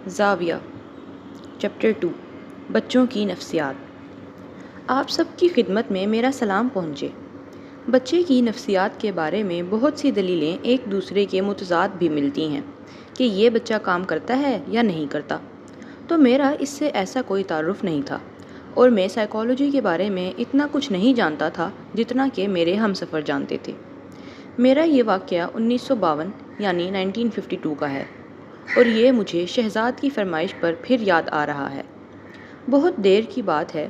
زاویہ چیپٹر 2 بچوں کی نفسیات۔ آپ سب کی خدمت میں میرا سلام پہنچے۔ بچے کی نفسیات کے بارے میں بہت سی دلیلیں ایک دوسرے کے متضاد بھی ملتی ہیں کہ یہ بچہ کام کرتا ہے یا نہیں کرتا، تو میرا اس سے ایسا کوئی تعارف نہیں تھا اور میں سائیکالوجی کے بارے میں اتنا کچھ نہیں جانتا تھا جتنا کہ میرے ہم سفر جانتے تھے۔ میرا یہ واقعہ 1952 یعنی 1952 کا ہے اور یہ مجھے شہزاد کی فرمائش پر پھر یاد آ رہا ہے۔ بہت دیر کی بات ہے،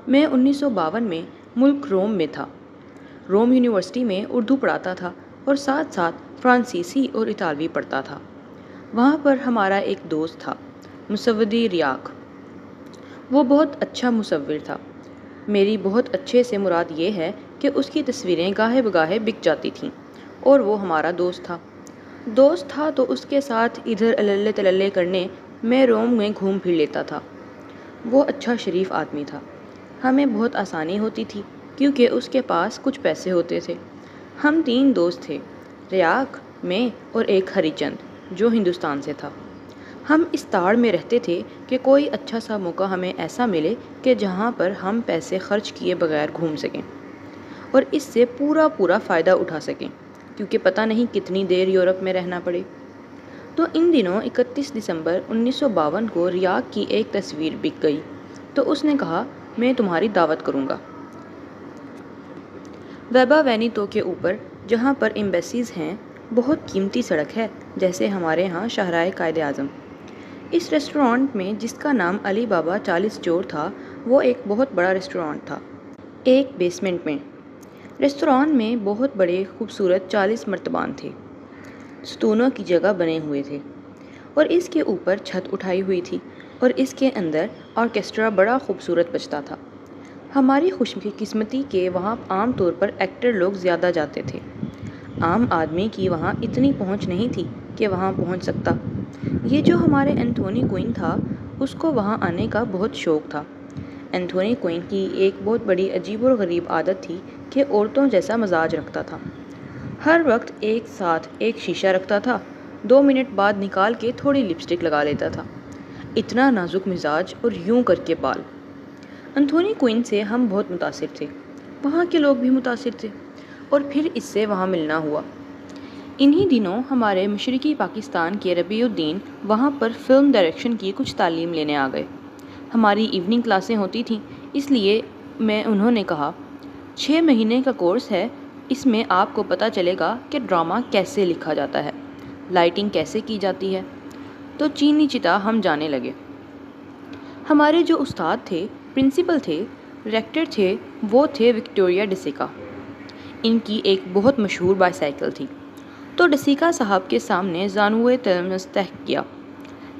میں 1952 میں ملک روم میں تھا۔ روم یونیورسٹی میں اردو پڑھاتا تھا اور ساتھ ساتھ فرانسیسی اور اطالوی پڑھتا تھا۔ وہاں پر ہمارا ایک دوست تھا، مصوری ریاق۔ وہ بہت اچھا مصور تھا۔ میری بہت اچھے سے مراد یہ ہے کہ اس کی تصویریں گاہے بگاہے بک جاتی تھیں اور وہ ہمارا دوست تھا تو اس کے ساتھ ادھر اللے تللے کرنے میں روم میں گھوم پھر لیتا تھا۔ وہ اچھا شریف آدمی تھا۔ ہمیں بہت آسانی ہوتی تھی کیونکہ اس کے پاس کچھ پیسے ہوتے تھے۔ ہم 3 دوست تھے، ریاق، میں اور ایک ہری چند جو ہندوستان سے تھا۔ ہم اس تاڑ میں رہتے تھے کہ کوئی اچھا سا موقع ہمیں ایسا ملے کہ جہاں پر ہم پیسے خرچ کیے بغیر گھوم سکیں اور اس سے پورا فائدہ اٹھا سکیں، کیونکہ پتہ نہیں کتنی دیر یورپ میں رہنا پڑے۔ تو ان دنوں 31 دسمبر 1952 کو ریاق کی ایک تصویر بک گئی تو اس نے کہا میں تمہاری دعوت کروں گا۔ ویبا وینیتو کے اوپر جہاں پر ایمبیسیز ہیں، بہت قیمتی سڑک ہے، جیسے ہمارے ہاں شاہراہ قائد اعظم۔ اس ریسٹورانٹ میں جس کا نام علی بابا 40 چور تھا، وہ ایک بہت بڑا ریسٹورانٹ تھا، ایک بیسمنٹ میں۔ ریستوران میں بہت بڑے خوبصورت 40 مرتبان تھے، ستونوں کی جگہ بنے ہوئے تھے اور اس کے اوپر چھت اٹھائی ہوئی تھی اور اس کے اندر آرکیسٹرا بڑا خوبصورت بجتا تھا۔ ہماری خوش قسمتی کہ وہاں عام طور پر ایکٹر لوگ زیادہ جاتے تھے۔ عام آدمی کی وہاں اتنی پہنچ نہیں تھی کہ وہاں پہنچ سکتا۔ یہ جو ہمارے اینتھونی کوئن تھا، اس کو وہاں آنے کا بہت شوق تھا۔ اینتھونی کوئن کی ایک بہت بڑی عجیب و غریب عادت تھی کہ عورتوں جیسا مزاج رکھتا تھا۔ ہر وقت ایک ساتھ ایک شیشہ رکھتا تھا، 2 منٹ بعد نکال کے تھوڑی لپسٹک لگا لیتا تھا۔ اتنا نازک مزاج اور یوں کر کے بال۔ اینتھونی کوئن سے ہم بہت متاثر تھے، وہاں کے لوگ بھی متاثر تھے اور پھر اس سے وہاں ملنا ہوا۔ انہی دنوں ہمارے مشرقی پاکستان کے ربیع الدین وہاں پر فلم ڈائریکشن کی کچھ تعلیم لینے آ گئے۔ ہماری ایوننگ کلاسیں ہوتی تھیں، اس لیے انہوں نے کہا 6 مہینے کا کورس ہے، اس میں آپ کو پتہ چلے گا کہ ڈرامہ کیسے لکھا جاتا ہے، لائٹنگ کیسے کی جاتی ہے۔ تو چینی چٹا ہم جانے لگے۔ ہمارے جو استاد تھے، پرنسپل تھے، ریکٹر تھے، وہ تھے وکٹوریہ ڈسیکا۔ ان کی ایک بہت مشہور بائیسائیکل تھی، تو ڈسیکا صاحب کے سامنے زانوئے تلمس طے کیا۔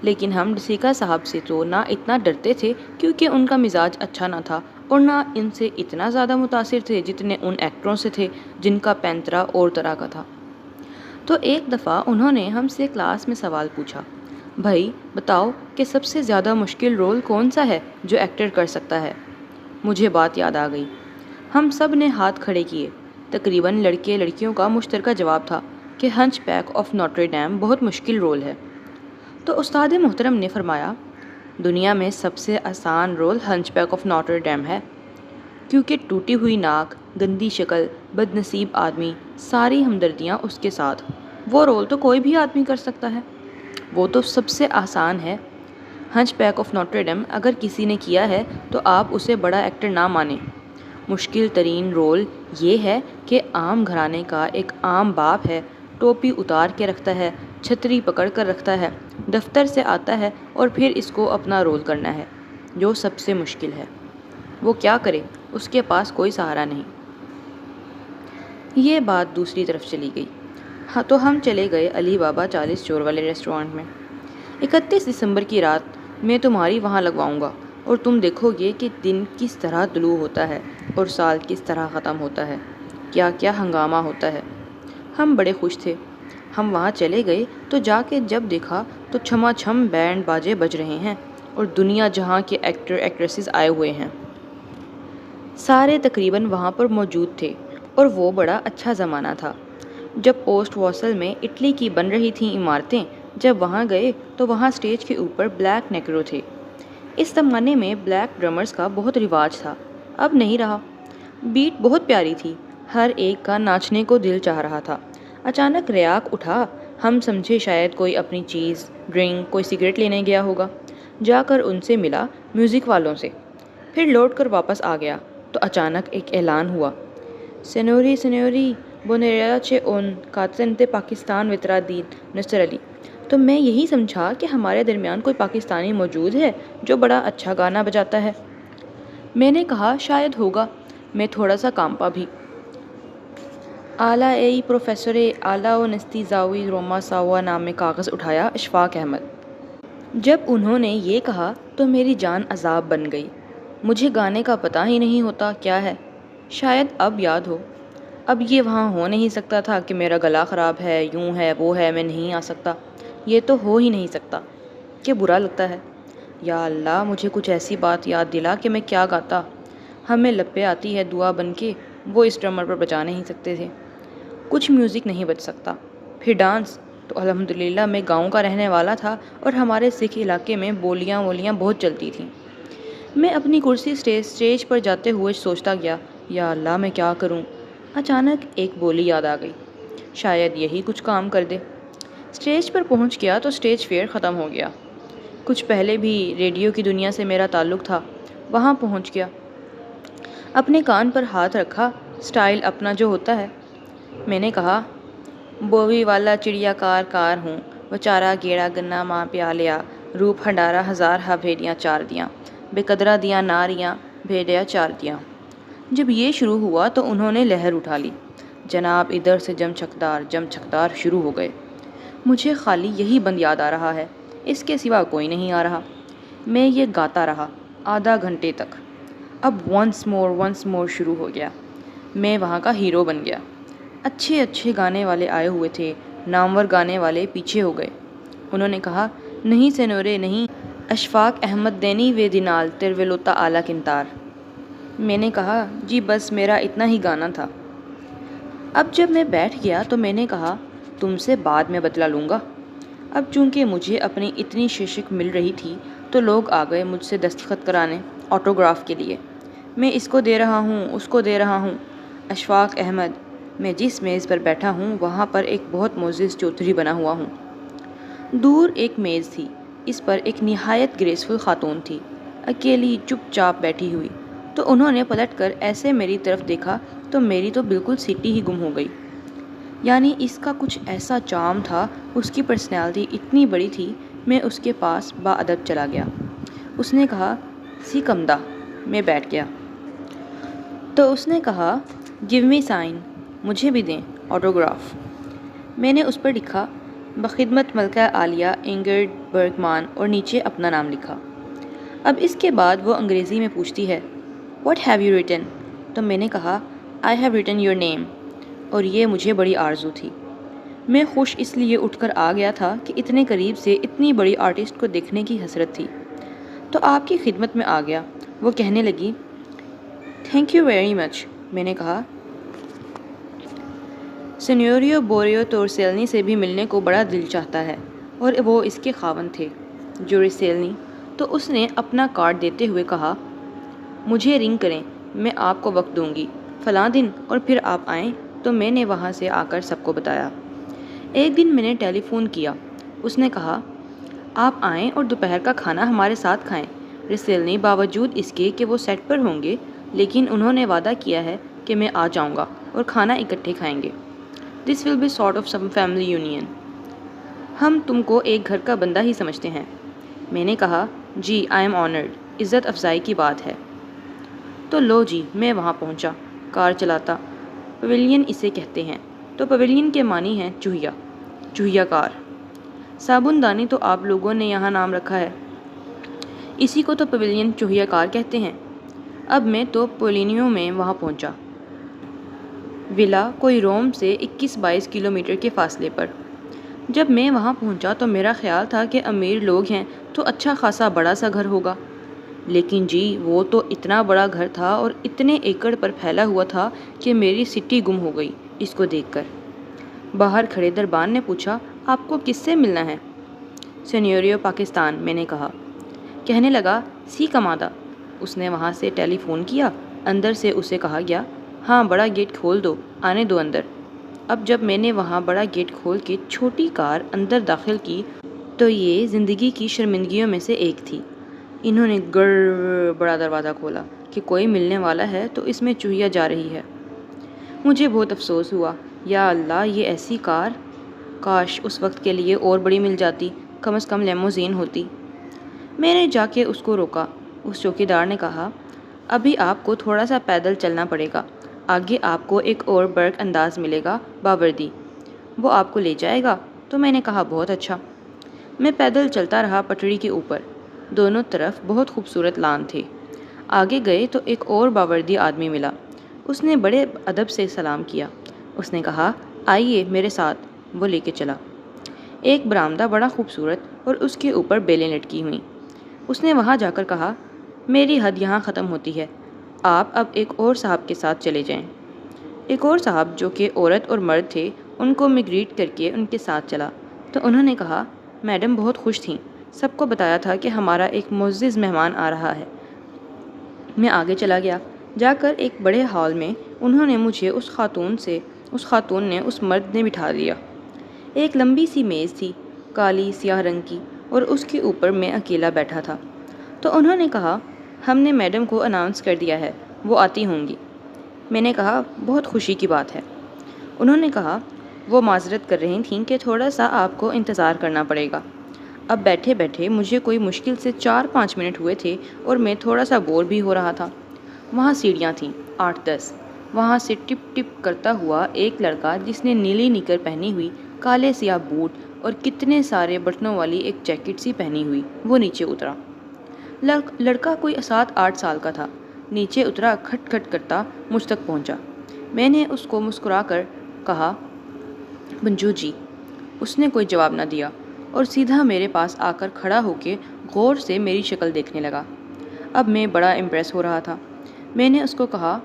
لیکن ہم ڈسیکا صاحب سے تو نہ اتنا ڈرتے تھے کیونکہ ان کا مزاج اچھا نہ تھا، اور نہ ان سے اتنا زیادہ متاثر تھے جتنے ان ایکٹروں سے تھے جن کا پینترا اور طرح کا تھا۔ تو ایک دفعہ انہوں نے ہم سے کلاس میں سوال پوچھا، بھائی بتاؤ کہ سب سے زیادہ مشکل رول کون سا ہے جو ایکٹر کر سکتا ہے؟ مجھے بات یاد آ گئی۔ ہم سب نے ہاتھ کھڑے کیے۔ تقریباً لڑکے لڑکیوں کا مشترکہ جواب تھا کہ ہنچ بیک آف نوٹر ڈیم بہت مشکل رول ہے۔ تو استاد محترم نے فرمایا، دنیا میں سب سے آسان role hunchback of Notre Dame ہے، کیونکہ ٹوٹی ہوئی ناک، گندی شکل، بد نصیب آدمی، ساری ہمدردیاں اس کے ساتھ، وہ رول تو کوئی بھی آدمی کر سکتا ہے، وہ تو سب سے آسان ہے۔ ہنچ بیک آف نوٹر ڈیم اگر کسی نے کیا ہے تو آپ اسے بڑا ایکٹر نہ مانیں۔ مشکل ترین رول یہ ہے کہ عام گھرانے کا ایک عام باپ ہے، ٹوپی اتار کے رکھتا ہے، چھتری پکڑ کر رکھتا ہے، دفتر سے آتا ہے اور پھر اس کو اپنا رول کرنا ہے، جو سب سے مشکل ہے۔ وہ کیا کرے، اس کے پاس کوئی سہارا نہیں۔ یہ بات دوسری طرف چلی گئی۔ ہاں تو ہم چلے گئے علی بابا 40 چور والے ریسٹورانٹ میں۔ 31 دسمبر کی رات میں تمہاری وہاں لگواؤں گا اور تم دیکھو گے کہ دن کس طرح طلوع ہوتا ہے اور سال کس طرح ختم ہوتا ہے، کیا کیا ہنگامہ ہوتا ہے۔ ہم بڑے خوش تھے۔ ہم وہاں چلے گئے تو جا کے جب دیکھا تو چھما چھم بینڈ باجے بج رہے ہیں اور دنیا جہاں کے ایکٹر ایکٹریسز آئے ہوئے ہیں۔ سارے تقریباً وہاں پر موجود تھے اور وہ بڑا اچھا زمانہ تھا جب پوسٹ واصل میں اٹلی کی بن رہی تھیں عمارتیں، جب وہاں گئے تو وہاں اسٹیج کے اوپر بلیک نیکرو تھے۔ اس زمانے میں بلیک ڈرمرز کا بہت رواج تھا، اب نہیں رہا۔ بیٹ بہت پیاری تھی، ہر ایک کا ناچنے کو دل چاہ رہا تھا۔ اچانک ریاک اٹھا، ہم سمجھے شاید کوئی اپنی چیز، ڈرنک، کوئی سگریٹ لینے گیا ہوگا۔ جا کر ان سے ملا، میوزک والوں سے، پھر لوٹ کر واپس آ گیا تو اچانک ایک اعلان ہوا، سینوری سینوری بونیرا چے اون کاتسنتے پاکستان وطرا دین نصر علی۔ تو میں یہی سمجھا کہ ہمارے درمیان کوئی پاکستانی موجود ہے جو بڑا اچھا گانا بجاتا ہے۔ میں نے کہا شاید ہوگا، میں تھوڑا سا کانپا بھی۔ اعلیٰ ای پروفیسر اعلیٰ و نستی زاوی روما ساوا نام میں کاغذ اٹھایا، اشفاق احمد۔ جب انہوں نے یہ کہا تو میری جان عذاب بن گئی۔ مجھے گانے کا پتہ ہی نہیں ہوتا کیا ہے، شاید اب یاد ہو۔ اب یہ وہاں ہو نہیں سکتا تھا کہ میرا گلا خراب ہے، یوں ہے وہ ہے، میں نہیں آ سکتا۔ یہ تو ہو ہی نہیں سکتا کہ برا لگتا ہے۔ یا اللہ، مجھے کچھ ایسی بات یاد دلا کہ میں کیا گاتا۔ ہمیں لپے آتی ہے دعا بن کے، وہ اس ڈرمر پر بجا نہیں سکتے تھے۔ کچھ میوزک نہیں بج سکتا۔ پھر ڈانس تو الحمدللہ میں گاؤں کا رہنے والا تھا اور ہمارے سکھ علاقے میں بولیاں بہت چلتی تھیں۔ میں اپنی کرسی اسٹیج پر جاتے ہوئے سوچتا گیا، یا اللہ میں کیا کروں۔ اچانک ایک بولی یاد آ گئی، شاید یہی کچھ کام کر دے۔ اسٹیج پر پہنچ گیا تو اسٹیج فیئر ختم ہو گیا۔ کچھ پہلے بھی ریڈیو کی دنیا سے میرا تعلق تھا، وہاں پہنچ گیا۔ اپنے کان پر ہاتھ رکھا، سٹائل اپنا جو ہوتا ہے۔ میں نے کہا، بووی والا چڑیا کار کار ہوں، وہ چارہ گیڑا گنا ماں پیا لیا، روپ ہنڈارا ہزار ہا بھیڑیاں چار دیاں، بے قدرہ دیاں ناریاں بھیڑیا چار دیاں۔ جب یہ شروع ہوا تو انہوں نے لہر اٹھا لی، جناب ادھر سے جم چھکدار شروع ہو گئے۔ مجھے خالی یہی بند یاد آ رہا ہے، اس کے سوا کوئی نہیں آ رہا۔ میں یہ گاتا رہا آدھا گھنٹے تک۔ اب ونس مور شروع ہو گیا۔ میں وہاں کا ہیرو بن گیا۔ اچھے گانے والے آئے ہوئے تھے، نامور گانے والے پیچھے ہو گئے۔ انہوں نے کہا، نہیں سینورے نہیں، اشفاق احمد دینی وے دینال ترویلوتا آلہ کنتار۔ میں نے کہا، جی بس میرا اتنا ہی گانا تھا۔ اب جب میں بیٹھ گیا تو میں نے کہا، تم سے بعد میں بدلا لوں گا۔ اب چونکہ مجھے اپنی اتنی ششک مل رہی تھی تو لوگ آ گئے مجھ سے دستخط کرانے، آٹوگراف کے لیے۔ میں اس کو دے رہا ہوں، اس کو دے رہا ہوں۔ اشفاق احمد، میں جس میز پر بیٹھا ہوں وہاں پر ایک بہت معزز چودھری بنا ہوا ہوں۔ دور ایک میز تھی، اس پر ایک نہایت گریسفل خاتون تھی، اکیلی چپ چاپ بیٹھی ہوئی۔ تو انہوں نے پلٹ کر ایسے میری طرف دیکھا تو میری تو بالکل سیٹی ہی گم ہو گئی۔ یعنی اس کا کچھ ایسا چارم تھا، اس کی پرسنالٹی اتنی بڑی تھی۔ میں اس کے پاس با ادب چلا گیا۔ اس نے کہا، سی کمدہ۔ میں بیٹھ گیا تو اس نے کہا، گیو می سائن، مجھے بھی دیں آٹوگراف۔ میں نے اس پر لکھا، بخدمت ملکہ عالیہ انگرڈ برگمان، اور نیچے اپنا نام لکھا۔ اب اس کے بعد وہ انگریزی میں پوچھتی ہے، واٹ ہیو یو ریٹن؟ تو میں نے کہا، I have written your name, اور یہ مجھے بڑی آرزو تھی۔ میں خوش اس لیے اٹھ کر آ گیا تھا کہ اتنے قریب سے اتنی بڑی آرٹسٹ کو دیکھنے کی حسرت تھی۔ تو آپ کی خدمت میں آ گیا۔ وہ کہنے لگی، تھینک یو ویری مچ۔ میں نے کہا، سینیوریو بوریو تورسیلنی سے بھی ملنے کو بڑا دل چاہتا ہے، اور وہ اس کے خاوند تھے، جوریسیلنی۔ تو اس نے اپنا کارڈ دیتے ہوئے کہا، مجھے رنگ کریں، میں آپ کو وقت دوں گی فلاں دن، اور پھر آپ آئیں۔ تو میں نے وہاں سے آ کر سب کو بتایا۔ ایک دن میں نے ٹیلی فون کیا، اس نے کہا، آپ آئیں اور دوپہر کا کھانا ہمارے ساتھ کھائیں۔ رسیلنی باوجود اس کے کہ وہ سیٹ پر ہوں گے، لیکن انہوں نے وعدہ کیا ہے کہ میں آ جاؤں گا اور کھانا اکٹھے کھائیں گے۔ This will be sort of some family union. ہم تم کو ایک گھر کا بندہ ہی سمجھتے ہیں۔ میں نے کہا، جی آئی ایم آنرڈ، عزت افزائی کی بات ہے۔ تو لو جی، میں وہاں پہنچا، کار چلاتا۔ پویلین اسے کہتے ہیں۔ تو پویلین کے معنی ہیں چوہیا کار۔ صابن دانی تو آپ لوگوں نے یہاں نام رکھا ہے، اسی کو تو پویلین چوہیا کار کہتے ہیں۔ اب میں تو پولینیو میں وہاں پہنچا، ولا کوئی روم سے 21-22 کلومیٹر کے فاصلے پر۔ جب میں وہاں پہنچا تو میرا خیال تھا کہ امیر لوگ ہیں تو اچھا خاصا بڑا سا گھر ہوگا، لیکن جی وہ تو اتنا بڑا گھر تھا اور اتنے ایکڑ پر پھیلا ہوا تھا کہ میری سٹی گم ہو گئی اس کو دیکھ کر۔ باہر کھڑے دربان نے پوچھا، آپ کو کس سے ملنا ہے؟ سینیوریو پاکستان، میں نے کہا۔ کہنے لگا سی کمادا۔ اس نے وہاں سے ٹیلی فون کیا۔ اندر سے اسے کہا گیا ہاں بڑا گیٹ کھول دو، آنے دو اندر۔ اب جب میں نے وہاں بڑا گیٹ کھول کے چھوٹی کار اندر داخل کی تو یہ زندگی کی شرمندگیوں میں سے ایک تھی۔ انہوں نے بڑا دروازہ کھولا کہ کوئی ملنے والا ہے تو اس میں چوہیا جا رہی ہے۔ مجھے بہت افسوس ہوا، یا اللہ یہ ایسی کار، کاش اس وقت کے لیے اور بڑی مل جاتی، کم از کم لیموزین ہوتی۔ میں نے جا کے اس کو روکا۔ اس چوکیدار نے کہا ابھی آپ کو تھوڑا سا پیدل چلنا پڑے گا، آگے آپ کو ایک اور برق انداز ملے گا باوردی، وہ آپ کو لے جائے گا۔ تو میں نے کہا بہت اچھا۔ میں پیدل چلتا رہا پٹڑی کے اوپر، دونوں طرف بہت خوبصورت لان تھے۔ آگے گئے تو ایک اور باوردی آدمی ملا۔ اس نے بڑے ادب سے سلام کیا۔ اس نے کہا آئیے میرے ساتھ، وہ لے کے چلا۔ ایک برآمدہ بڑا خوبصورت اور اس کے اوپر بیلیں لٹکی ہوئیں۔ اس نے وہاں جا کر کہا میری حد یہاں ختم ہوتی ہے، آپ اب ایک اور صاحب کے ساتھ چلے جائیں۔ ایک اور صاحب جو کہ عورت اور مرد تھے، ان کو میں گریٹ کر کے ان کے ساتھ چلا تو انہوں نے کہا میڈم بہت خوش تھیں، سب کو بتایا تھا کہ ہمارا ایک معزز مہمان آ رہا ہے۔ میں آگے چلا گیا۔ جا کر ایک بڑے ہال میں انہوں نے مجھے اس خاتون نے اس مرد نے بٹھا دیا۔ ایک لمبی سی میز تھی، کالی سیاہ رنگ کی، اور اس کے اوپر میں اکیلا بیٹھا تھا۔ تو انہوں نے کہا ہم نے میڈم کو اناؤنس کر دیا ہے، وہ آتی ہوں گی۔ میں نے کہا بہت خوشی کی بات ہے۔ انہوں نے کہا وہ معذرت کر رہی تھیں کہ تھوڑا سا آپ کو انتظار کرنا پڑے گا۔ اب بیٹھے بیٹھے مجھے کوئی مشکل سے 4-5 منٹ ہوئے تھے اور میں تھوڑا سا بور بھی ہو رہا تھا۔ وہاں سیڑھیاں تھیں 8-10۔ وہاں سے ٹپ ٹپ کرتا ہوا ایک لڑکا جس نے نیلی نکر پہنی ہوئی، کالے سیاہ بوٹ اور کتنے سارے بٹنوں والی ایک جیکٹ سی پہنی ہوئی، وہ نیچے اترا۔ لڑکا کوئی 7-8 سال کا تھا۔ نیچے اترا، کھٹ کھٹ کرتا مجھ تک پہنچا۔ میں نے اس کو مسکرا کر کہا منجو جی۔ اس نے کوئی جواب نہ دیا اور سیدھا میرے پاس آ کر کھڑا ہو کے غور سے میری شکل دیکھنے لگا۔ اب میں بڑا امپریس ہو رہا تھا۔ میں نے اس کو کہا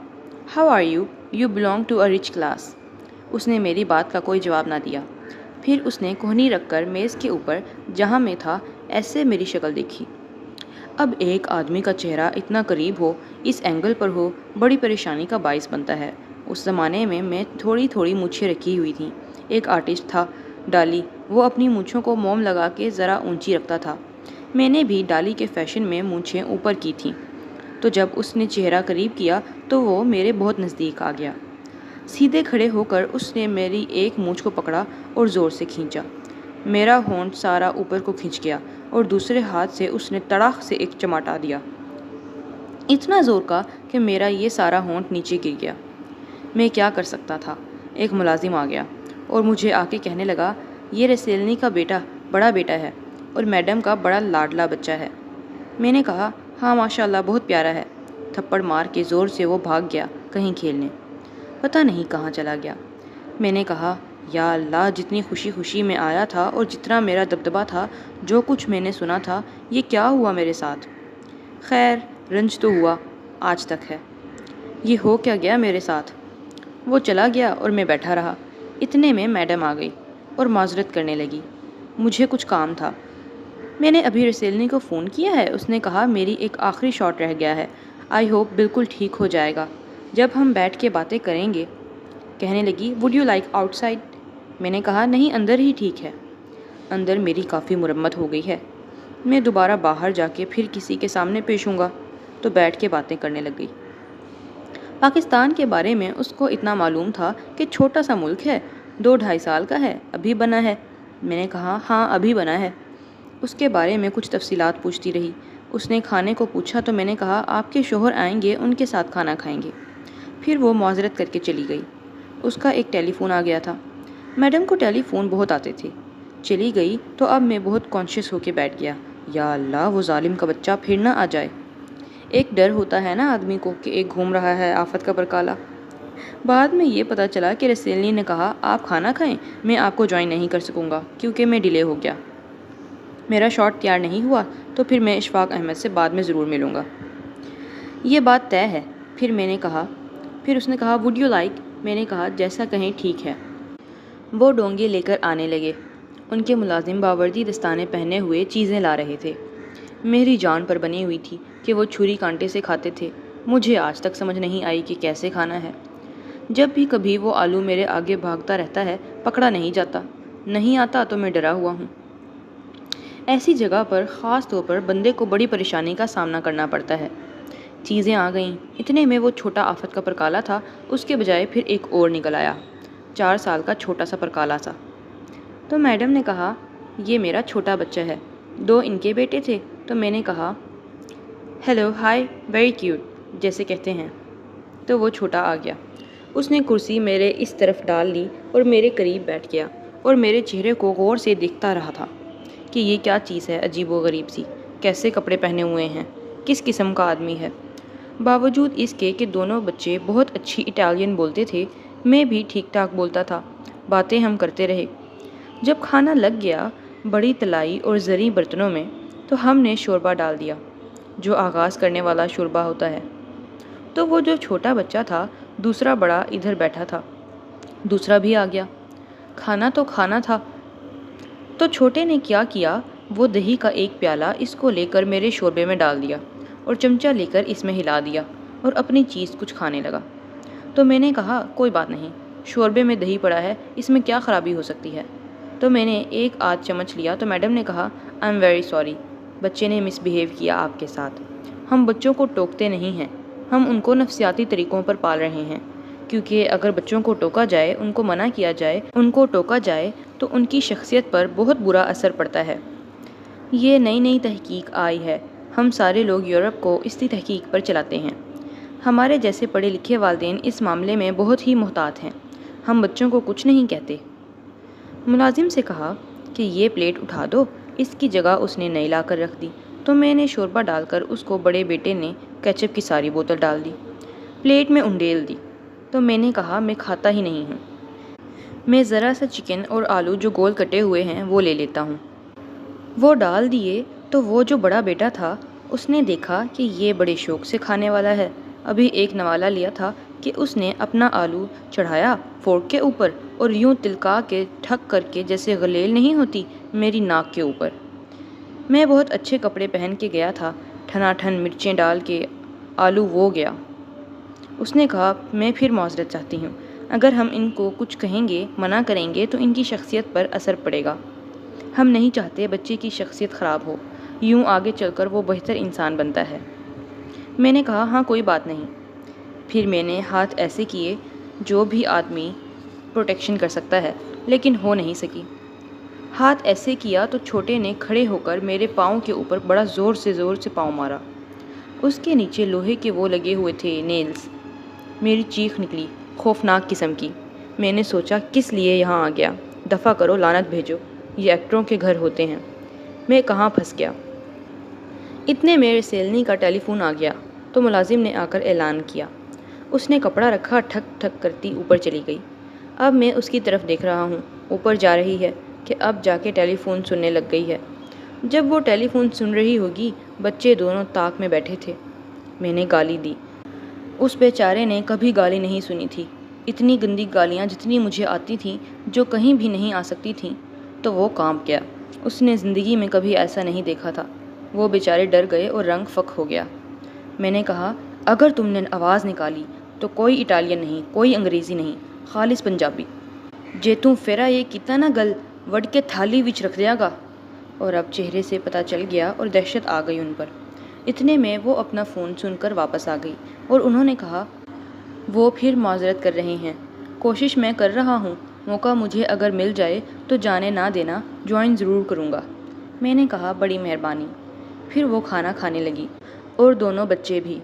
how are you, you belong to a rich class. اس نے میری بات کا کوئی جواب نہ دیا۔ پھر اس نے کوہنی رکھ کر میز کے اوپر جہاں میں تھا ایسے میری شکل دیکھی۔ اب ایک آدمی کا چہرہ اتنا قریب ہو، اس اینگل پر ہو، بڑی پریشانی کا باعث بنتا ہے۔ اس زمانے میں تھوڑی تھوڑی مونچھیں رکھی ہوئی تھیں۔ ایک آرٹسٹ تھا ڈالی، وہ اپنی مونچھوں کو موم لگا کے ذرا اونچی رکھتا تھا۔ میں نے بھی ڈالی کے فیشن میں مونچھیں اوپر کی تھیں۔ تو جب اس نے چہرہ قریب کیا تو وہ میرے بہت نزدیک آ گیا۔ سیدھے کھڑے ہو کر اس نے میری ایک مونچھ کو پکڑا اور زور سے کھینچا۔ میرا ہونٹ سارا اوپر کو کھنچ گیا اور دوسرے ہاتھ سے اس نے تڑاک سے ایک چماٹا دیا، اتنا زور کا کہ میرا یہ سارا ہونٹ نیچے گر گیا۔ میں کیا کر سکتا تھا؟ ایک ملازم آ گیا اور مجھے آ کے کہنے لگا یہ رسیلنی کا بیٹا بڑا بیٹا ہے اور میڈم کا بڑا لاڈلا بچہ ہے۔ میں نے کہا ہاں ماشاءاللہ بہت پیارا ہے۔ تھپڑ مار کے زور سے وہ بھاگ گیا کہیں کھیلنے، پتہ نہیں کہاں چلا گیا۔ میں نے کہا یا اللہ، جتنی خوشی خوشی میں آیا تھا اور جتنا میرا دبدبا تھا، جو کچھ میں نے سنا تھا، یہ کیا ہوا میرے ساتھ؟ خیر رنج تو ہوا، آج تک ہے۔ یہ ہو کیا گیا میرے ساتھ؟ وہ چلا گیا اور میں بیٹھا رہا۔ اتنے میں میڈم آ گئی اور معذرت کرنے لگی، مجھے کچھ کام تھا۔ میں نے ابھی رسیلنی کو فون کیا ہے، اس نے کہا میری ایک آخری شاٹ رہ گیا ہے، آئی ہوپ بالکل ٹھیک ہو جائے گا جب ہم بیٹھ کے باتیں کریں گے۔ کہنے لگی would you like out side? میں نے کہا نہیں، اندر ہی ٹھیک ہے۔ اندر میری کافی مرمت ہو گئی ہے، میں دوبارہ باہر جا کے پھر کسی کے سامنے پیش ہوں گا۔ تو بیٹھ کے باتیں کرنے لگ گئی۔ پاکستان کے بارے میں اس کو اتنا معلوم تھا کہ چھوٹا سا ملک ہے، 2-2.5 سال کا ہے، ابھی بنا ہے۔ میں نے کہا ہاں ابھی بنا ہے۔ اس کے بارے میں کچھ تفصیلات پوچھتی رہی۔ اس نے کھانے کو پوچھا تو میں نے کہا آپ کے شوہر آئیں گے، ان کے ساتھ کھانا کھائیں گے۔ پھر وہ معذرت کر کے چلی گئی۔ اس کا ایک ٹیلی فون آ گیا تھا۔ میڈم کو ٹیلی فون بہت آتے تھے۔ چلی گئی تو اب میں بہت کانشیس ہو کے بیٹھ گیا، یا اللہ وہ ظالم کا بچہ پھر نہ آ جائے۔ ایک ڈر ہوتا ہے نا آدمی کو کہ ایک گھوم رہا ہے آفت کا پرکالا۔ بعد میں یہ پتہ چلا کہ رسیلنی نے کہا آپ کھانا کھائیں، میں آپ کو جوائن نہیں کر سکوں گا کیونکہ میں ڈیلے ہو گیا۔ میرا شاٹ تیار نہیں ہوا تو پھر میں اشفاق احمد سے بعد میں ضرور ملوں گا، یہ بات طے ہے۔ پھر اس نے کہا وڈ یو لائک؟ میں نے کہا جیسا کہیں ٹھیک ہے۔ وہ ڈونگے لے کر آنے لگے۔ ان کے ملازم باوردی دستانے پہنے ہوئے چیزیں لا رہے تھے۔ میری جان پر بنی ہوئی تھی کہ وہ چھری کانٹے سے کھاتے تھے۔ مجھے آج تک سمجھ نہیں آئی کہ کیسے کھانا ہے۔ جب بھی کبھی وہ آلو میرے آگے بھاگتا رہتا ہے، پکڑا نہیں جاتا، نہیں آتا تو میں ڈرا ہوا ہوں۔ ایسی جگہ پر خاص طور پر بندے کو بڑی پریشانی کا سامنا کرنا پڑتا ہے۔ چیزیں آ گئیں، اتنے میں وہ چھوٹا آفت کا پرکالا تھا، اس کے بجائے پھر ایک اور نکل آیا، 4 سال کا چھوٹا سا پرکالا سا۔ تو میڈم نے کہا، یہ میرا چھوٹا بچہ ہے، 2 ان کے بیٹے تھے۔ تو میں نے کہا، ہیلو، ہائی، ویری کیوٹ جیسے کہتے ہیں۔ تو وہ چھوٹا آ گیا، اس نے کرسی میرے اس طرف ڈال لی اور میرے قریب بیٹھ گیا اور میرے چہرے کو غور سے دیکھتا رہا تھا کہ یہ کیا چیز ہے عجیب و غریب سی، کیسے کپڑے پہنے ہوئے ہیں، کس قسم کا آدمی ہے۔ باوجود اس کے کہ دونوں بچے بہت اچھی اٹالین بولتے تھے، میں بھی ٹھیک ٹھاک بولتا تھا۔ باتیں ہم کرتے رہے۔ جب کھانا لگ گیا بڑی تلائی اور زرعی برتنوں میں، تو ہم نے شوربہ ڈال دیا، جو آغاز کرنے والا شوربہ ہوتا ہے۔ تو وہ جو چھوٹا بچہ تھا، دوسرا بڑا ادھر بیٹھا تھا، دوسرا بھی آ گیا۔ کھانا تو کھانا تھا۔ تو چھوٹے نے کیا کیا، وہ دہی کا ایک پیالہ اس کو لے کر میرے شوربے میں ڈال دیا اور چمچہ لے کر اس میں ہلا دیا اور اپنی چیز کچھ کھانے لگا۔ تو میں نے کہا، کوئی بات نہیں، شوربے میں دہی پڑا ہے، اس میں کیا خرابی ہو سکتی ہے۔ تو میں نے ایک آدھ چمچ لیا تو میڈم نے کہا، آئی ایم ویری سوری، بچے نے مس بیہیو کیا آپ کے ساتھ۔ ہم بچوں کو ٹوکتے نہیں ہیں، ہم ان کو نفسیاتی طریقوں پر پال رہے ہیں، کیونکہ اگر بچوں کو ٹوکا جائے، ان کو منع کیا جائے، ان کو ٹوکا جائے تو ان کی شخصیت پر بہت برا اثر پڑتا ہے۔ یہ نئی تحقیق آئی ہے، ہم سارے لوگ یورپ کو اسی تحقیق پر چلاتے ہیں۔ ہمارے جیسے پڑھے لکھے والدین اس معاملے میں بہت ہی محتاط ہیں، ہم بچوں کو کچھ نہیں کہتے۔ ملازم سے کہا کہ یہ پلیٹ اٹھا دو، اس کی جگہ اس نے نئی لا کر رکھ دی۔ تو میں نے شوربہ ڈال کر اس کو بڑے بیٹے نے کیچپ کی ساری بوتل ڈال دی، پلیٹ میں انڈیل دی۔ تو میں نے کہا، میں کھاتا ہی نہیں ہوں، میں ذرا سا چکن اور آلو جو گول کٹے ہوئے ہیں وہ لے لیتا ہوں۔ وہ ڈال دیے تو وہ جو بڑا بیٹا تھا، اس نے دیکھا کہ یہ بڑے شوق سے کھانے والا ہے۔ ابھی ایک نوالا لیا تھا کہ اس نے اپنا آلو چڑھایا فورک کے اوپر اور یوں تلکا کے ٹھک کر کے، جیسے غلیل نہیں ہوتی، میری ناک کے اوپر۔ میں بہت اچھے کپڑے پہن کے گیا تھا، ٹھنا ٹھن مرچیں ڈال کے آلو وہ گیا۔ اس نے کہا، میں پھر معذرت چاہتی ہوں، اگر ہم ان کو کچھ کہیں گے، منع کریں گے تو ان کی شخصیت پر اثر پڑے گا۔ ہم نہیں چاہتے بچے کی شخصیت خراب ہو، یوں آگے چل کر وہ بہتر انسان بنتا ہے۔ میں نے کہا، ہاں کوئی بات نہیں۔ پھر میں نے ہاتھ ایسے کیے جو بھی آدمی پروٹیکشن کر سکتا ہے، لیکن ہو نہیں سکی۔ ہاتھ ایسے کیا تو چھوٹے نے کھڑے ہو کر میرے پاؤں کے اوپر بڑا زور سے پاؤں مارا۔ اس کے نیچے لوہے کے وہ لگے ہوئے تھے نیلز۔ میری چیخ نکلی، خوفناک قسم کی۔ میں نے سوچا، کس لیے یہاں آ گیا؟ دفع کرو، لعنت بھیجو، یہ ایکٹروں کے گھر ہوتے ہیں۔ میں کہاں پھنس گیا؟ اتنے میرے سیلنی کا ٹیلی فون آ گیا تو ملازم نے آ کر اعلان کیا۔ اس نے کپڑا رکھا، ٹھک ٹھک کرتی اوپر چلی گئی۔ اب میں اس کی طرف دیکھ رہا ہوں، اوپر جا رہی ہے کہ اب جا کے ٹیلی فون سننے لگ گئی ہے۔ جب وہ ٹیلی فون سن رہی ہوگی، بچے دونوں طاق میں بیٹھے تھے۔ میں نے گالی دی۔ اس بیچارے نے کبھی گالی نہیں سنی تھی، اتنی گندی گالیاں جتنی مجھے آتی تھیں، جو کہیں بھی نہیں آ سکتی تھیں۔ تو وہ کانپ گیا، اس نے زندگی میں کبھی ایسا نہیں دیکھا تھا۔ وہ بیچارے ڈر گئے اور رنگ فک ہو گیا۔ میں نے کہا، اگر تم نے آواز نکالی تو کوئی اٹالین نہیں، کوئی انگریزی نہیں، خالص پنجابی۔ جے توں پھرا یہ کیتا نہ گل، وڈ کے تھالی وچ رکھ دیا گا۔ اور اب چہرے سے پتہ چل گیا اور دہشت آ گئی ان پر۔ اتنے میں وہ اپنا فون سن کر واپس آ گئی اور انہوں نے کہا، وہ پھر معذرت کر رہے ہیں، کوشش میں کر رہا ہوں، موقع مجھے اگر مل جائے تو جانے نہ دینا، جوائن ضرور کروں گا۔ میں نے کہا، بڑی مہربانی۔ پھر وہ کھانا کھانے لگی اور دونوں بچے بھی۔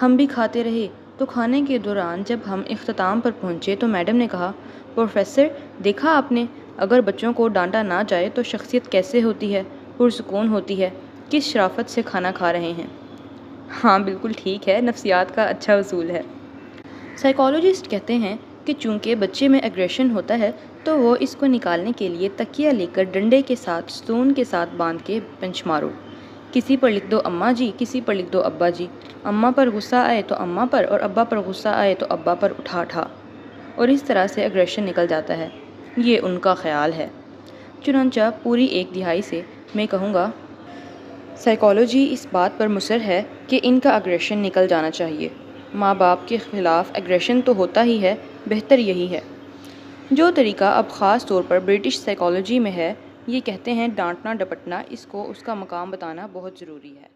ہم بھی کھاتے رہے۔ تو کھانے کے دوران جب ہم اختتام پر پہنچے تو میڈم نے کہا، پروفیسر، دیکھا آپ نے، اگر بچوں کو ڈانٹا نہ جائے تو شخصیت کیسے ہوتی ہے، پرسکون ہوتی ہے، کس شرافت سے کھانا کھا رہے ہیں۔ ہاں بالکل ٹھیک ہے، نفسیات کا اچھا اصول ہے۔ سائیکالوجسٹ کہتے ہیں کہ چونکہ بچے میں ایگریشن ہوتا ہے تو وہ اس کو نکالنے کے لیے تکیہ لے کر ڈنڈے کے ساتھ ستون کے ساتھ باندھ کے پنچ مارو۔ کسی پر لکھ دو اماں جی، کسی پر لکھ دو ابا جی، اماں پر غصہ آئے تو اماں پر، اور ابا پر غصہ آئے تو ابا پر اٹھا، اور اس طرح سے ایگریشن نکل جاتا ہے۔ یہ ان کا خیال ہے۔ چنانچہ پوری 1 دہائی سے میں کہوں گا سائیکالوجی اس بات پر مصر ہے کہ ان کا اگریشن نکل جانا چاہیے۔ ماں باپ کے خلاف اگریشن تو ہوتا ہی ہے، بہتر یہی ہے۔ جو طریقہ اب خاص طور پر برٹش سائیکالوجی میں ہے، یہ کہتے ہیں ڈانٹنا ڈپٹنا، اس کو اس کا مقام بتانا بہت ضروری ہے۔